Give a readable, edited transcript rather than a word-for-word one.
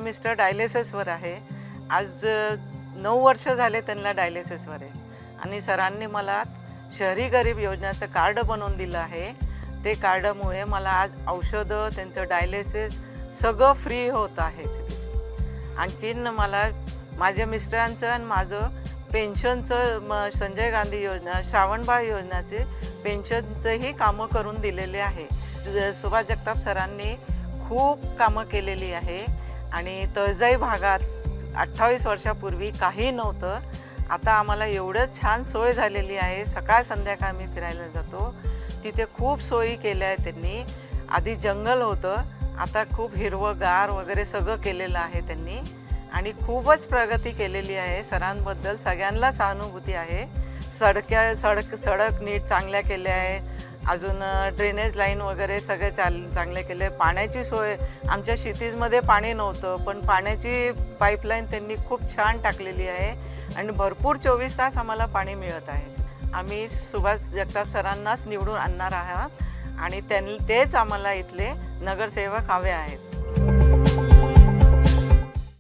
Mister डायलिसिसवर आहे. आज 9 वर्ष झाले त्यांना डायलिसिसवर आहे आणि सरांनी मला शहरी गरीब योजनेचं कार्ड बनवून दिलं आहे. ते कार्डमुळे मला आज औषधं, त्यांचं डायलिसिस सगळं फ्री होत आहे. आणखीन मला माझ्या मिस्टरांचं आणि माझं पेन्शनचं संजय गांधी योजना, श्रावणबाळ योजनाचे पेन्शनचंही कामं करून दिलेले आहे. सुभाष जगताप सरांनी खूप कामं केलेली आहे आणि तळजाई भागात 28 वर्षापूर्वी काही नव्हतं. आता आम्हाला एवढं छान सोय झालेली आहे. सकाळ संध्याकाळ आम्ही फिरायला जातो. तिथे खूप सोयी केल्या आहेत त्यांनी. आधी जंगल होतं, आता खूप हिरवंगार वगैरे सगळं केलेलं आहे त्यांनी आणि खूपच प्रगती केलेली आहे. सरांबद्दल सगळ्यांना सहानुभूती आहे. सडक नीट चांगल्या केल्या आहे. अजून ड्रेनेज लाईन वगैरे सगळे चांगले केले. पाण्याची सोय, आमच्या सिटीजमध्ये पाणी नव्हतं, पण पाण्याची पाईपलाईन त्यांनी खूप छान टाकलेली आहे आणि भरपूर 24 तास आम्हाला पाणी मिळत आहे. आम्ही सुभाष जगताप सरांनाच निवडून आणणार आहोत आणि तेच आम्हाला इथले नगरसेवक हवे आहेत.